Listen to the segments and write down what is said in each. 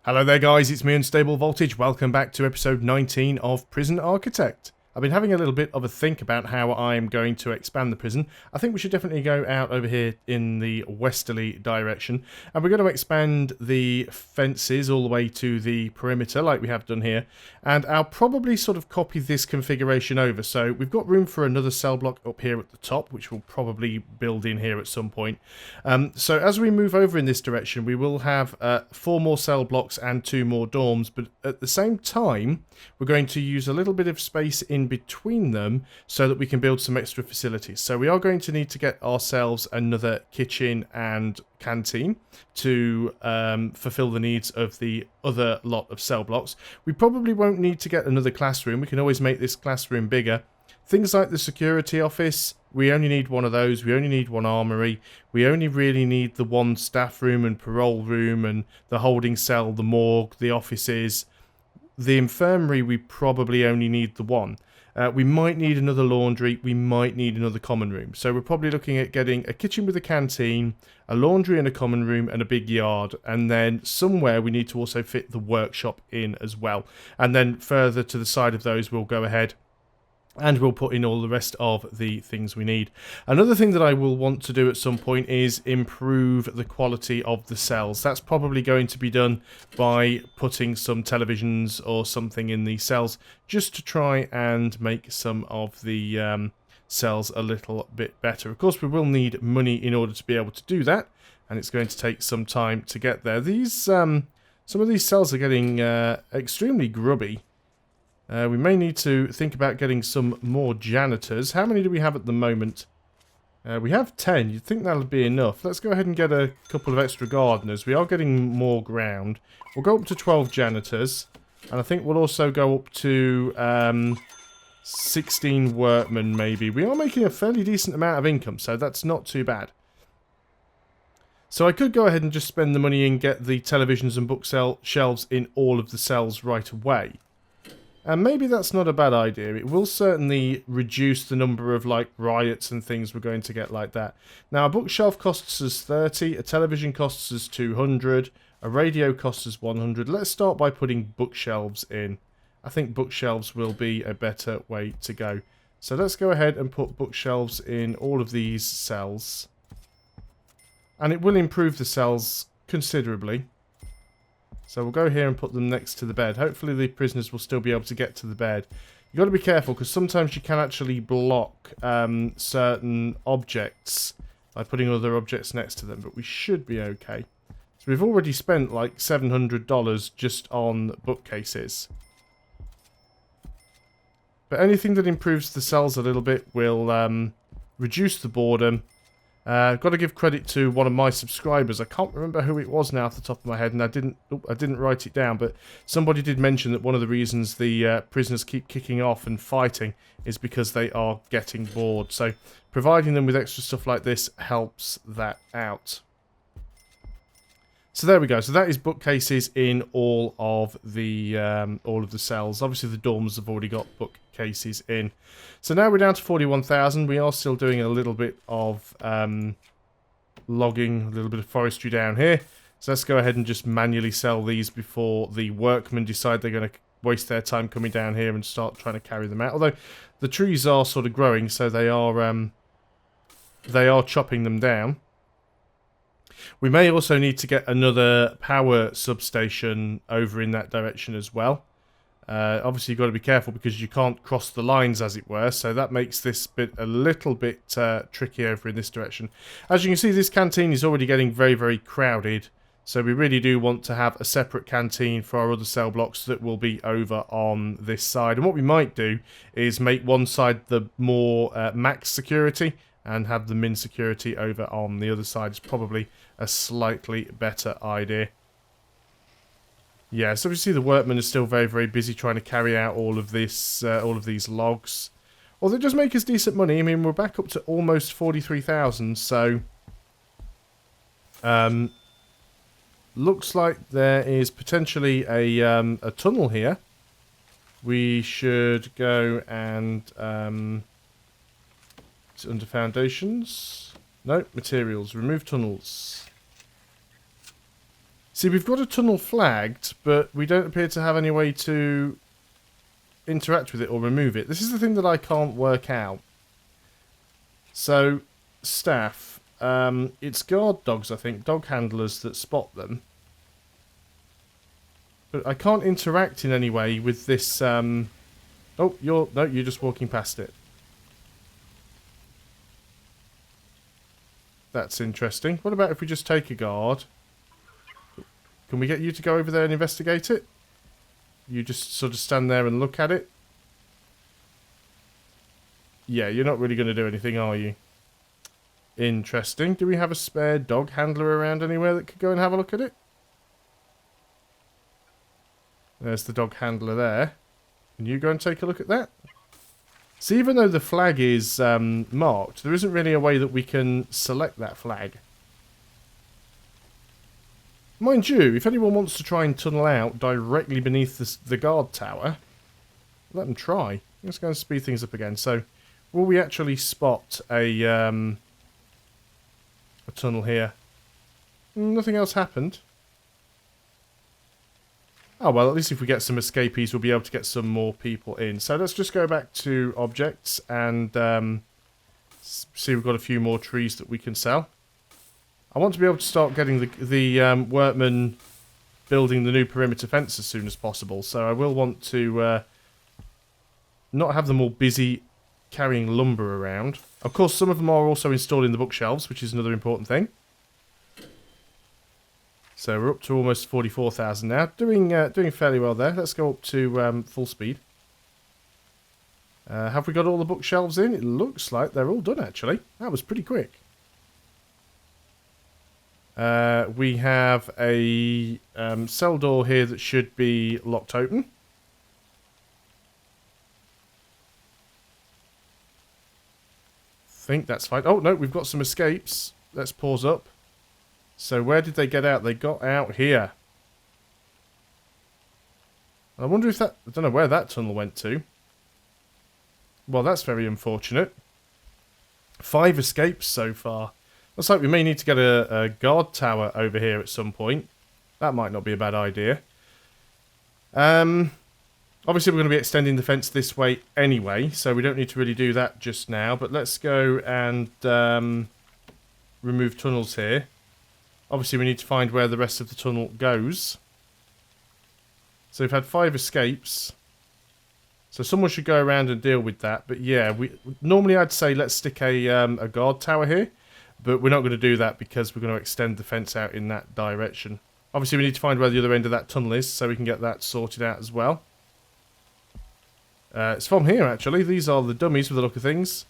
Hello there guys, it's me Unstable Voltage. Welcome back to episode 19 of Prison Architect. I've been having a little bit of a think about how I'm going to expand the prison. I think we should definitely go out over here in the westerly direction. And we're going to expand the fences all the way to the perimeter like we have done here. And I'll probably sort of copy this configuration over. So we've got room for another cell block up here at the top, which we'll probably build in here at some point. So as we move over in this direction, we will have 4 more cell blocks and 2 more dorms. But at the same time, we're going to use a little bit of space in between them so that we can build some extra facilities. So we are going to need to get ourselves another kitchen and canteen to fulfill the needs of the other lot of cell blocks. We probably won't need to get another classroom. We can always make this classroom bigger. Things like the security office, we only need one of those. We only need one armory. We only really need the one staff room and parole room and the holding cell, the morgue, the offices. The infirmary, we probably only need the one. We might need another laundry. We might need another common room. So we're probably looking at getting a kitchen with a canteen, a laundry and a common room, and a big yard. And then somewhere we need to also fit the workshop in as well. And then further to the side of those, we'll go ahead and we'll put in all the rest of the things we need. Another thing that I will want to do at some point is improve the quality of the cells. That's probably going to be done by putting some televisions or something in the cells just to try and make some of the cells a little bit better. Of course, we will need money in order to be able to do that, and it's going to take some time to get there. These some of these cells are getting extremely grubby. We may need to think about getting some more janitors. How many do we have at the moment? We have 10. You'd think that'll be enough. Let's go ahead and get a couple of extra gardeners. We are getting more ground. We'll go up to 12 janitors. And I think we'll also go up to 16 workmen, maybe. We are making a fairly decent amount of income, so that's not too bad. So I could go ahead and just spend the money and get the televisions and bookshelves in all of the cells right away. And maybe that's not a bad idea. It will certainly reduce the number of like riots and things we're going to get like that. Now, a bookshelf costs us 30, a television costs us 200, a radio costs us 100. Let's start by putting bookshelves in. I think bookshelves will be a better way to go. So let's go ahead and put bookshelves in all of these cells. And it will improve the cells considerably. So we'll go here and put them next to the bed. Hopefully the prisoners will still be able to get to the bed. You've got to be careful because sometimes you can actually block certain objects by putting other objects next to them. But we should be okay. So we've already spent like $700 just on bookcases. But anything that improves the cells a little bit will reduce the boredom. I've got to give credit to one of my subscribers. I can't remember who it was now off the top of my head, and I didn't write it down, but somebody did mention that one of the reasons the prisoners keep kicking off and fighting is because they are getting bored. So providing them with extra stuff like this helps that out. So there we go. So that is bookcases in all of the cells. Obviously the dorms have already got bookcases in. So now we're down to 41,000. We are still doing a little bit of logging, a little bit of forestry down here. So let's go ahead and just manually sell these before the workmen decide they're going to waste their time coming down here and start trying to carry them out. Although the trees are sort of growing, so they are chopping them down. We may also need to get another power substation over in that direction as well. Obviously, you've got to be careful because you can't cross the lines, as it were. So that makes this bit a little bit tricky over in this direction. As you can see, this canteen is already getting very, very crowded. So we really do want to have a separate canteen for our other cell blocks that will be over on this side. And what we might do is make one side the more max security and have the min security over on the other side. Is probably a slightly better idea. Yeah, so obviously the workmen are still very, very busy trying to carry out all of this, all of these logs. Although it does make us decent money. I mean, we're back up to almost 43,000, so looks like there is potentially a tunnel here. We should go and it's under foundations. No, materials. Remove tunnels. See, we've got a tunnel flagged, but we don't appear to have any way to interact with it or remove it. This is the thing that I can't work out. So, staff. It's guard dogs, I think. Dog handlers that spot them. But I can't interact in any way with this... Oh, you're just walking past it. That's interesting. What about if we just take a guard? Can we get you to go over there and investigate it? You just sort of stand there and look at it? Yeah, you're not really going to do anything, are you? Interesting. Do we have a spare dog handler around anywhere that could go and have a look at it? There's the dog handler there. Can you go and take a look at that? See, even though the flag is marked, there isn't really a way that we can select that flag. Mind you, if anyone wants to try and tunnel out directly beneath the guard tower, let them try. Let's go and speed things up again. So, will we actually spot a tunnel here? Nothing else happened. Oh, well, at least if we get some escapees, we'll be able to get some more people in. So let's just go back to objects and see we've got a few more trees that we can sell. I want to be able to start getting the workmen building the new perimeter fence as soon as possible. So I will want to not have them all busy carrying lumber around. Of course, some of them are also installing the bookshelves, which is another important thing. So we're up to almost 44,000 now. Doing fairly well there. Let's go up to full speed. Have we got all the bookshelves in? It looks like they're all done, actually. That was pretty quick. We have a cell door here that should be locked open. I think that's fine. Oh, no, we've got some escapes. Let's pause up. So where did they get out? They got out here. I wonder if that... I don't know where that tunnel went to. Well, that's very unfortunate. 5 escapes so far. Looks like we may need to get a guard tower over here at some point. That might not be a bad idea. Obviously, we're going to be extending the fence this way anyway, so we don't need to really do that just now. But let's go and remove tunnels here. Obviously, we need to find where the rest of the tunnel goes. So we've had 5 escapes. So someone should go around and deal with that. But yeah, normally I'd say let's stick a guard tower here. But we're not going to do that because we're going to extend the fence out in that direction. Obviously, we need to find where the other end of that tunnel is so we can get that sorted out as well. It's from here, actually. These are the dummies with the look of things.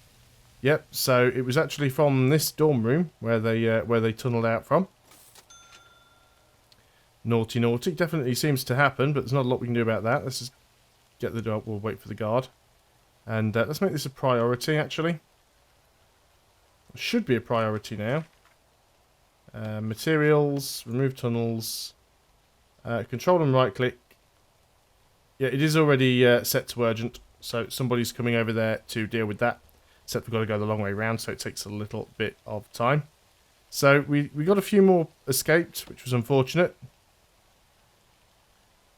Yep, so it was actually from this dorm room where they tunneled out from. Naughty, naughty. Definitely seems to happen, but there's not a lot we can do about that. Let's just get the dog. We'll wait for the guard. And let's make this a priority, actually. It should be a priority now. Materials, remove tunnels, control and right click. Yeah, it is already set to urgent, so somebody's coming over there to deal with that. Except we've got to go the long way round, so it takes a little bit of time. So we got a few more escaped, which was unfortunate.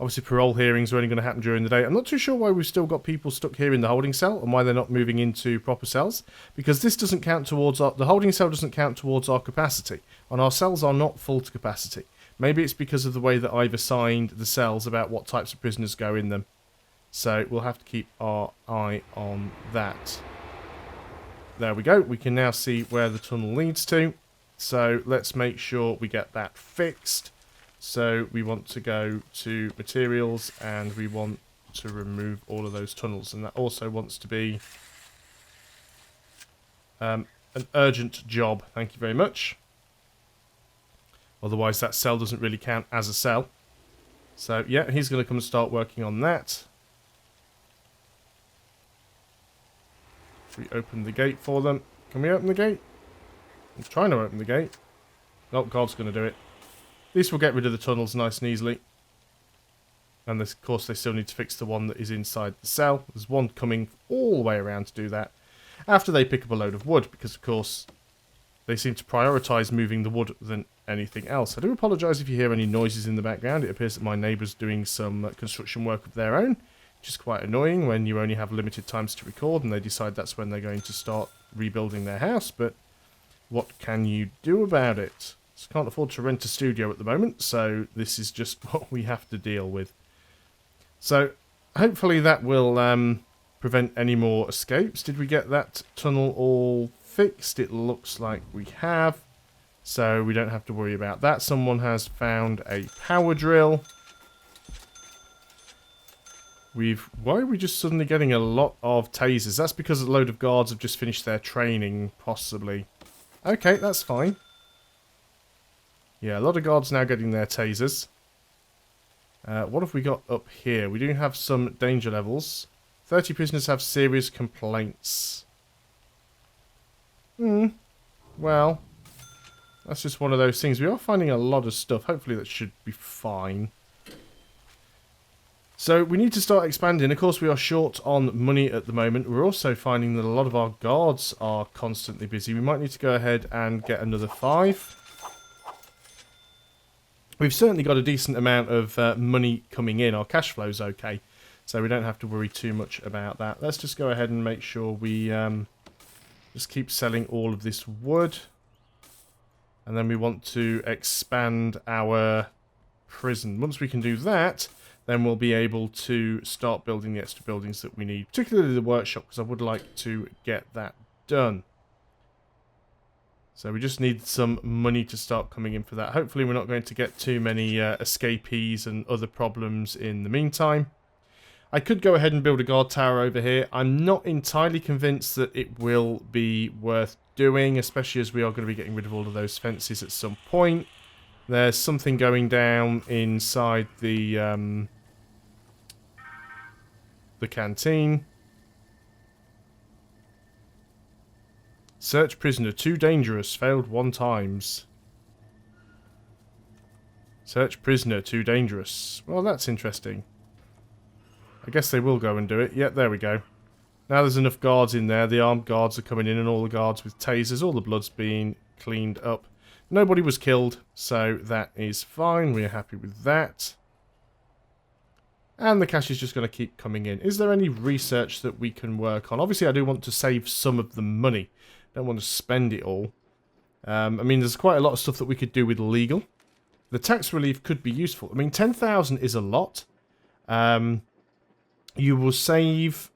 Obviously, parole hearings are only going to happen during the day. I'm not too sure why we've still got people stuck here in the holding cell and why they're not moving into proper cells. Because this doesn't count towards the holding cell doesn't count towards our capacity. And our cells are not full to capacity. Maybe it's because of the way that I've assigned the cells about what types of prisoners go in them. So we'll have to keep our eye on that. There we go. We can now see where the tunnel leads to. So let's make sure we get that fixed. So we want to go to materials and we want to remove all of those tunnels. And that also wants to be an urgent job. Thank you very much. Otherwise that cell doesn't really count as a cell. So yeah, he's going to come and start working on that. We open the gate for them. Can we open the gate? I'm trying to open the gate. Oh, God's going to do it. At least we'll get rid of the tunnels nice and easily. And of course they still need to fix the one that is inside the cell. There's one coming all the way around to do that. After they pick up a load of wood, because of course they seem to prioritise moving the wood than anything else. I do apologise if you hear any noises in the background. It appears that my neighbour's doing some construction work of their own, which is quite annoying when you only have limited times to record and they decide that's when they're going to start rebuilding their house. But what can you do about it? So can't afford to rent a studio at the moment, so this is just what we have to deal with. So hopefully that will prevent any more escapes. Did we get that tunnel all fixed? It looks like we have. So we don't have to worry about that. Someone has found a power drill. Why are we just suddenly getting a lot of tasers? That's because a load of guards have just finished their training, possibly. Okay, that's fine. Yeah, a lot of guards now getting their tasers. What have we got up here? We do have some danger levels. 30 prisoners have serious complaints. Well, that's just one of those things. We are finding a lot of stuff. Hopefully that should be fine. So we need to start expanding. Of course, we are short on money at the moment. We're also finding that a lot of our guards are constantly busy. We might need to go ahead and get another 5. We've certainly got a decent amount of money coming in. Our cash flow's okay, so we don't have to worry too much about that. Let's just go ahead and make sure we just keep selling all of this wood. And then we want to expand our prison. Once we can do that, then we'll be able to start building the extra buildings that we need, particularly the workshop, because I would like to get that done. So we just need some money to start coming in for that. Hopefully we're not going to get too many escapees and other problems in the meantime. I could go ahead and build a guard tower over here. I'm not entirely convinced that it will be worth doing, especially as we are going to be getting rid of all of those fences at some point. There's something going down inside the canteen. Search prisoner, too dangerous, failed 1 times. Search prisoner, too dangerous. Well, that's interesting. I guess they will go and do it. Yep, there we go. Now there's enough guards in there. The armed guards are coming in and all the guards with tasers. All the blood's being cleaned up. Nobody was killed, so that is fine. We're happy with that. And the cash is just going to keep coming in. Is there any research that we can work on? Obviously, I do want to save some of the money. Don't want to spend it all. I mean, there's quite a lot of stuff that we could do with legal. The tax relief could be useful. I mean, 10,000 is a lot. You will save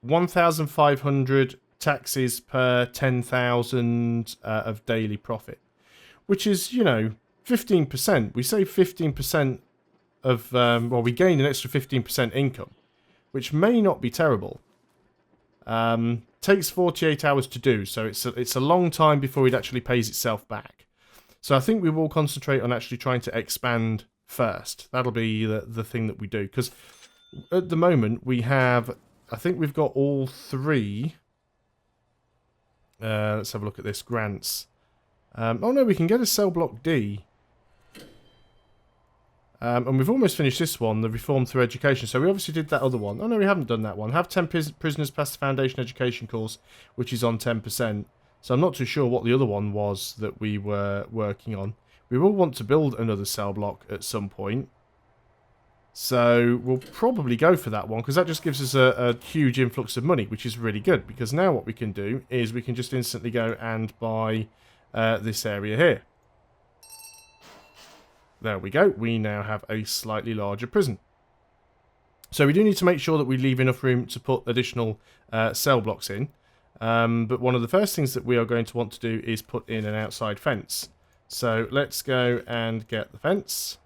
1,500 taxes per 10,000 of daily profit. Which is, you know, 15%. We save 15% of, well, we gain an extra 15% income. Which may not be terrible. Takes 48 hours to do, so it's a long time before it actually pays itself back. So I think we will concentrate on actually trying to expand first. That'll be the thing that we do. Because at the moment we have, I think we've got all 3. Let's have a look at this. Grants. Oh no, we can get a cell block D. And we've almost finished this one, the Reform Through Education. So we obviously did that other one. Oh no, we haven't done that one. Have 10 prisoners pass the Foundation Education course, which is on 10%. So I'm not too sure what the other one was that we were working on. We will want to build another cell block at some point. So we'll probably go for that one, because that just gives us a huge influx of money, which is really good. Because now what we can do is we can just instantly go and buy this area here. There we go. We now have a slightly larger prison. So we do need to make sure that we leave enough room to put additional cell blocks in. But one of the first things that we are going to want to do is put in an outside fence. So let's go and get the fence.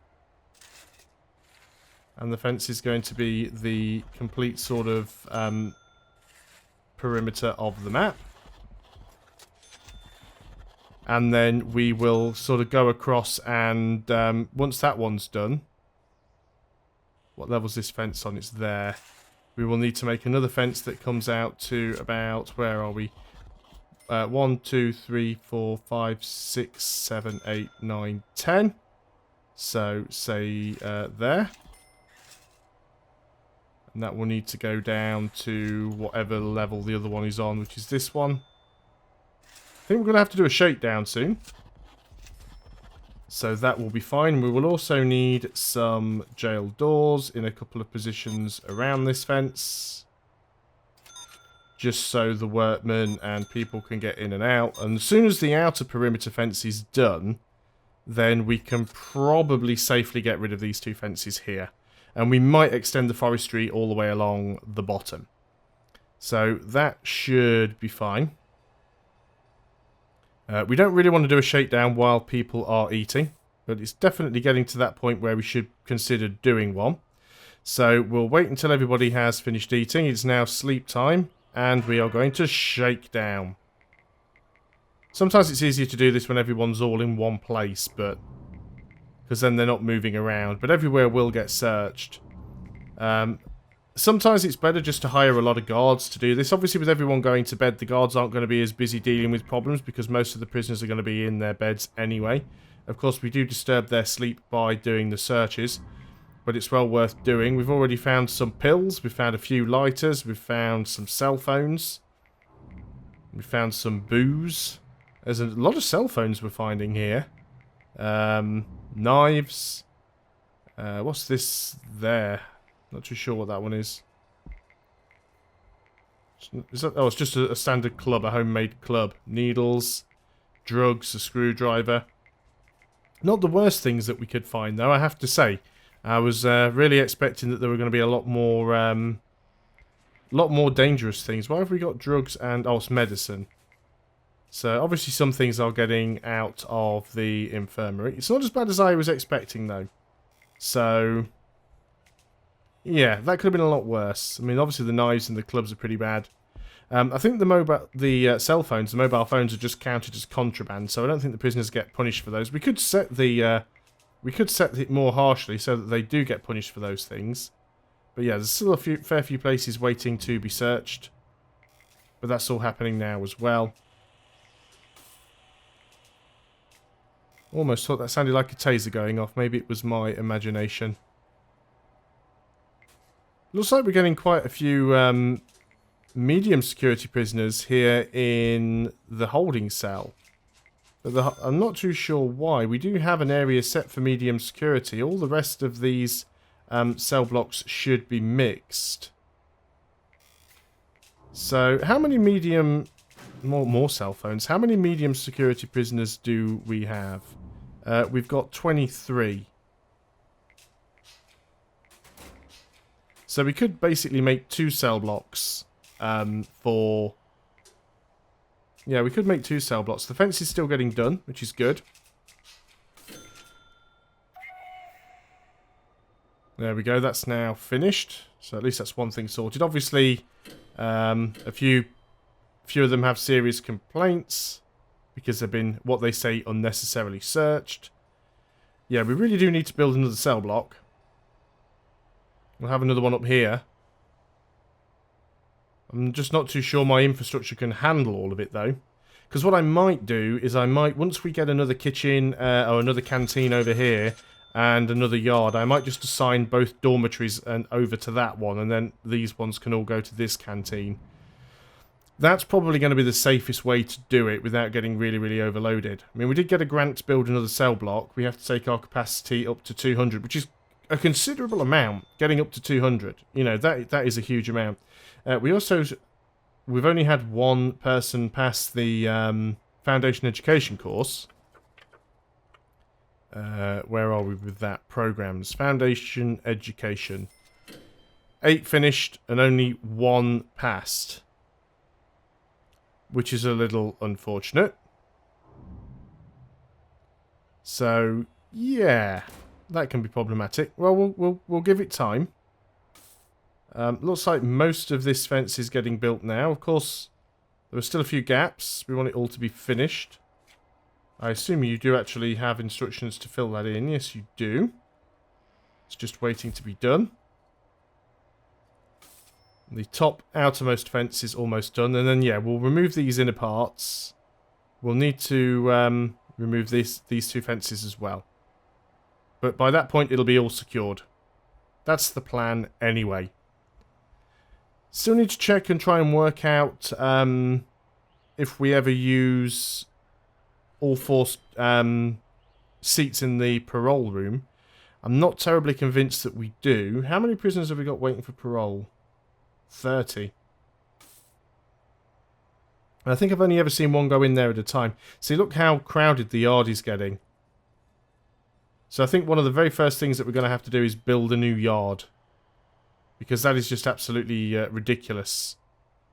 And the fence is going to be the complete sort of perimeter of the map. And then we will sort of go across and once that one's done... What level's this fence on? It's there. We will need to make another fence that comes out to about... Where are we? 1, 2, 3, 4, 5, 6, 7, 8, 9, 10. So, say there. And that will need to go down to whatever level the other one is on, which is this one. I think we're going to have to do a shakedown soon. So that will be fine. We will also need some jail doors in a couple of positions around this fence. Just so the workmen and people can get in and out. And as soon as the outer perimeter fence is done, then we can probably safely get rid of these two fences here. And we might extend the forestry all the way along the bottom. So that should be fine. We don't really want to do a shakedown while people are eating, but it's definitely getting to that point where we should consider doing one. So we'll wait until everybody has finished eating. It's now sleep time, and we are going to shake down. Sometimes it's easier to do this when everyone's all in one place, but because then they're not moving around. But everywhere will get searched. Sometimes it's better just to hire a lot of guards to do this. Obviously, with everyone going to bed, the guards aren't going to be as busy dealing with problems because most of the prisoners are going to be in their beds anyway. Of course, we do disturb their sleep by doing the searches, but it's well worth doing. We've already found some pills. We've found a few lighters. We've found some cell phones. We found some booze. There's a lot of cell phones we're finding here. Knives. What's this there? Not too sure what that one is. Oh, it's just a standard club, a homemade club. Needles, drugs, a screwdriver. Not the worst things that we could find, though, I have to say. I was really expecting that there were going to be a lot more dangerous things. Why have we got drugs and... oh, it's medicine. So, obviously some things are getting out of the infirmary. It's not as bad as I was expecting, though. So... yeah, that could have been a lot worse. I mean, obviously the knives and the clubs are pretty bad. I think the cell phones, the mobile phones, are just counted as contraband, so I don't think the prisoners get punished for those. We could set it more harshly so that they do get punished for those things. But yeah, there's still a fair few places waiting to be searched. But that's all happening now as well. Almost thought that sounded like a taser going off. Maybe it was my imagination. Looks like we're getting quite a few medium security prisoners here in the holding cell. But I'm not too sure why. We do have an area set for medium security. All the rest of these cell blocks should be mixed. So, how many medium... More cell phones. How many medium security prisoners do we have? We've got 23. So we could basically make 2 cell blocks for... yeah, we could make 2 cell blocks. The fence is still getting done, which is good. There we go, that's now finished. So at least that's one thing sorted. Obviously, a few of them have serious complaints because they've been, what they say, unnecessarily searched. Yeah, we really do need to build another cell block. We'll have another one up here. I'm just not too sure my infrastructure can handle all of it, though. Because what I might do is once we get another kitchen or another canteen over here and another yard, I might just assign both dormitories over to that one, and then these ones can all go to this canteen. That's probably going to be the safest way to do it without getting really, really overloaded. I mean, we did get a grant to build another cell block. We have to take our capacity up to 200, which is a considerable amount. Getting up to 200, you know, that is a huge amount. We've only had one person pass the Foundation Education course. Where are we with that? Programs. Foundation Education. 8 finished and only 1 passed. Which is a little unfortunate. So, yeah. That can be problematic. Well, we'll give it time. Looks like most of this fence is getting built now. Of course, there are still a few gaps. We want it all to be finished. I assume you do actually have instructions to fill that in. Yes, you do. It's just waiting to be done. The top outermost fence is almost done. And then, yeah, we'll remove these inner parts. We'll need to remove these 2 fences as well. But by that point, it'll be all secured. That's the plan anyway. Still need to check and try and work out if we ever use all 4 seats in the parole room. I'm not terribly convinced that we do. How many prisoners have we got waiting for parole? 30. And I think I've only ever seen one go in there at a time. See, look how crowded the yard is getting. So I think one of the very first things that we're going to have to do is build a new yard. Because that is just absolutely ridiculous.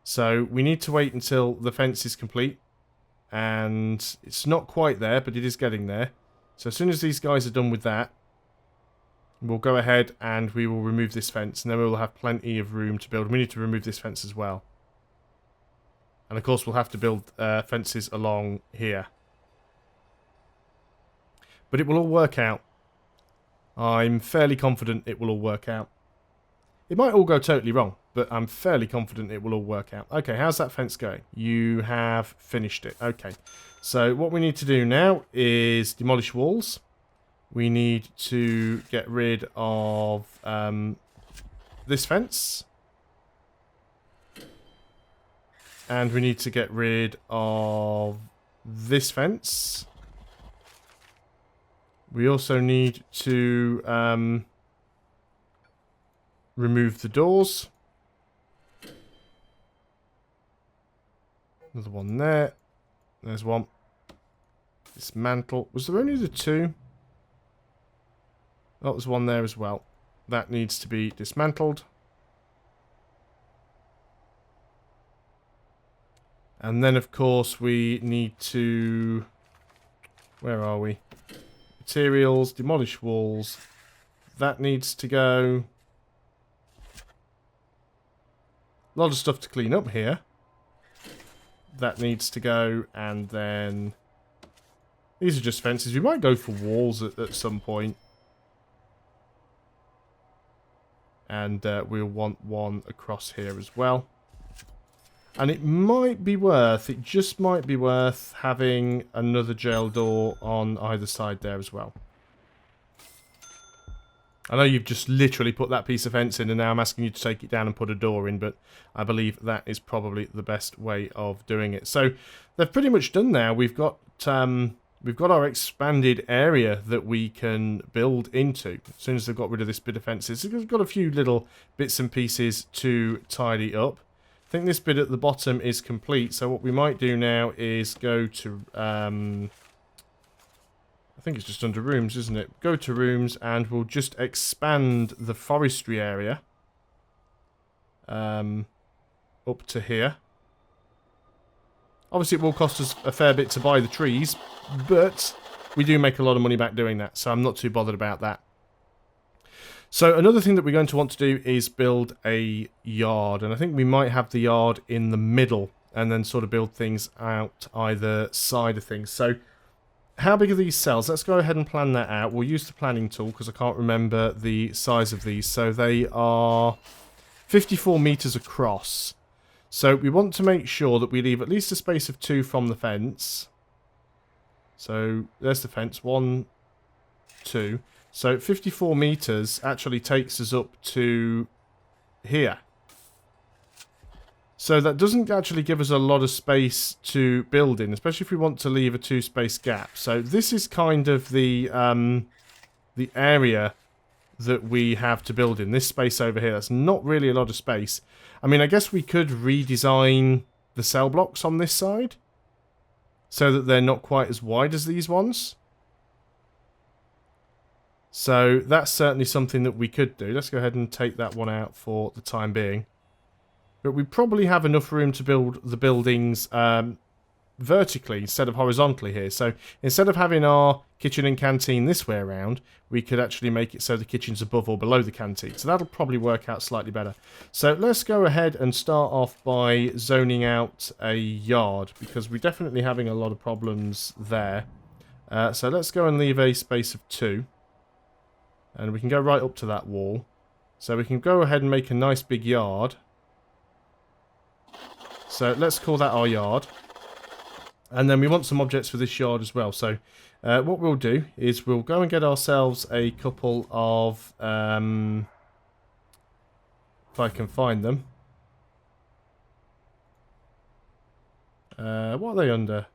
So we need to wait until the fence is complete. And it's not quite there, but it is getting there. So as soon as these guys are done with that, we'll go ahead and we will remove this fence. And then we will have plenty of room to build. We need to remove this fence as well. And of course we'll have to build fences along here. But it will all work out. I'm fairly confident it will all work out. It might all go totally wrong, but I'm fairly confident it will all work out. Okay, how's that fence going? You have finished it. Okay. So what we need to do now is demolish walls. We need to get rid of this fence. And we need to get rid of this fence. We also need to remove the doors. Another one there. There's one. Dismantle. Was there only the two? Oh, there's one there as well. That needs to be dismantled. And then, of course, we need to... Where are we? Materials, demolish walls. That needs to go. A lot of stuff to clean up here. That needs to go. And then... These are just fences. We might go for walls at some point. And we'll want one across here as well. And it might be worth, it just might be worth having another jail door on either side there as well. I know you've just literally put that piece of fence in and now I'm asking you to take it down and put a door in, but I believe that is probably the best way of doing it. So they've pretty much done now. We've got our expanded area that we can build into. As soon as they've got rid of this bit of fences, we've got a few little bits and pieces to tidy up. I think this bit at the bottom is complete, so what we might do now is go to, I think it's just under rooms, isn't it? Go to rooms and we'll just expand the forestry area up to here. Obviously it will cost us a fair bit to buy the trees, but we do make a lot of money back doing that, so I'm not too bothered about that. So another thing that we're going to want to do is build a yard, and I think we might have the yard in the middle and then sort of build things out either side of things. So how big are these cells? Let's go ahead and plan that out. We'll use the planning tool because I can't remember the size of these. So they are 54 meters across. So we want to make sure that we leave at least a space of 2 from the fence. So there's the fence, 1, 2. So 54 meters actually takes us up to here. So that doesn't actually give us a lot of space to build in, especially if we want to leave a 2-space gap. So this is kind of the area that we have to build in. This space over here, that's not really a lot of space. I mean, I guess we could redesign the cell blocks on this side so that they're not quite as wide as these ones. So that's certainly something that we could do. Let's go ahead and take that one out for the time being. But we probably have enough room to build the buildings vertically instead of horizontally here. So instead of having our kitchen and canteen this way around, we could actually make it so the kitchen's above or below the canteen. So that'll probably work out slightly better. So let's go ahead and start off by zoning out a yard, because we're definitely having a lot of problems there. So let's go and leave a space of 2. And we can go right up to that wall. So we can go ahead and make a nice big yard. So let's call that our yard. And then we want some objects for this yard as well. So what we'll do is we'll go and get ourselves a couple of... if I can find them. What are they under?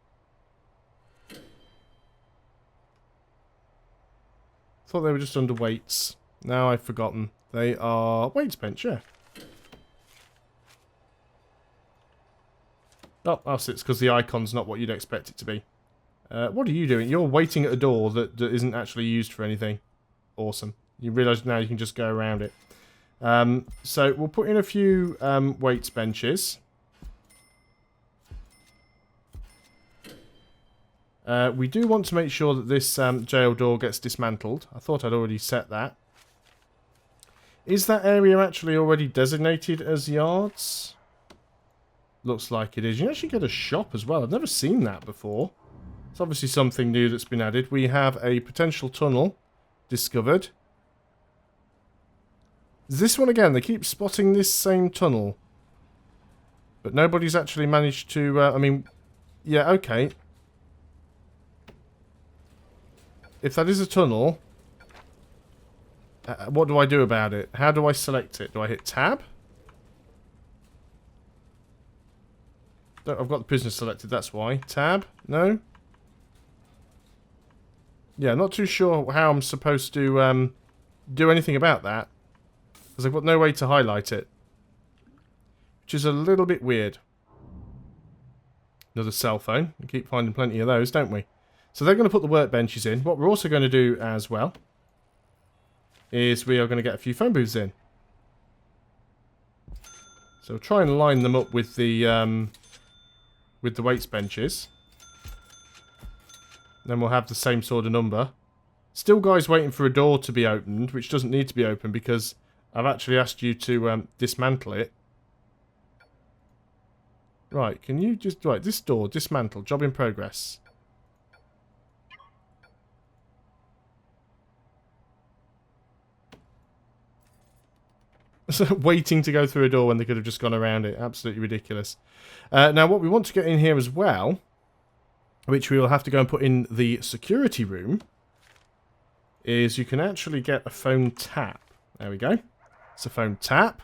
Thought they were just under weights. Now I've forgotten. They are weights bench, yeah. Oh, it's because the icon's not what you'd expect it to be. What are you doing? You're waiting at a door that isn't actually used for anything. Awesome. You realise now you can just go around it. So we'll put in a few weights benches. We do want to make sure that this jail door gets dismantled. I thought I'd already set that. Is that area actually already designated as yards? Looks like it is. You actually get a shop as well. I've never seen that before. It's obviously something new that's been added. We have a potential tunnel discovered. This one again, they keep spotting this same tunnel. But nobody's actually managed to... I mean, yeah, okay. If that is a tunnel, what do I do about it? How do I select it? Do I hit tab? I've got the prisoner selected, that's why. Tab? No? Yeah, not too sure how I'm supposed to do anything about that. Because I've got no way to highlight it. Which is a little bit weird. Another cell phone. We keep finding plenty of those, don't we? So they're going to put the workbenches in. What we're also going to do as well is we are going to get a few phone booths in. So we'll try and line them up with the weights benches. Then we'll have the same sort of number. Still guys waiting for a door to be opened, which doesn't need to be opened because I've actually asked you to dismantle it. Right, can you just... Right, this door, dismantle, job in progress. Waiting to go through a door when they could have just gone around it. Absolutely ridiculous. Now, what we want to get in here as well, which we will have to go and put in the security room, is you can actually get a phone tap. There we go. It's a phone tap.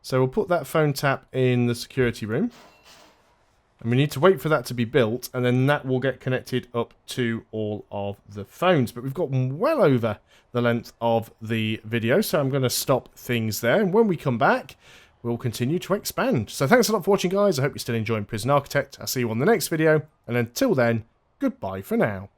So we'll put that phone tap in the security room. And we need to wait for that to be built, and then that will get connected up to all of the phones. But we've got well over the length of the video, so I'm going to stop things there. And when we come back, we'll continue to expand. So thanks a lot for watching, guys. I hope you're still enjoying Prison Architect. I'll see you on the next video. And until then, goodbye for now.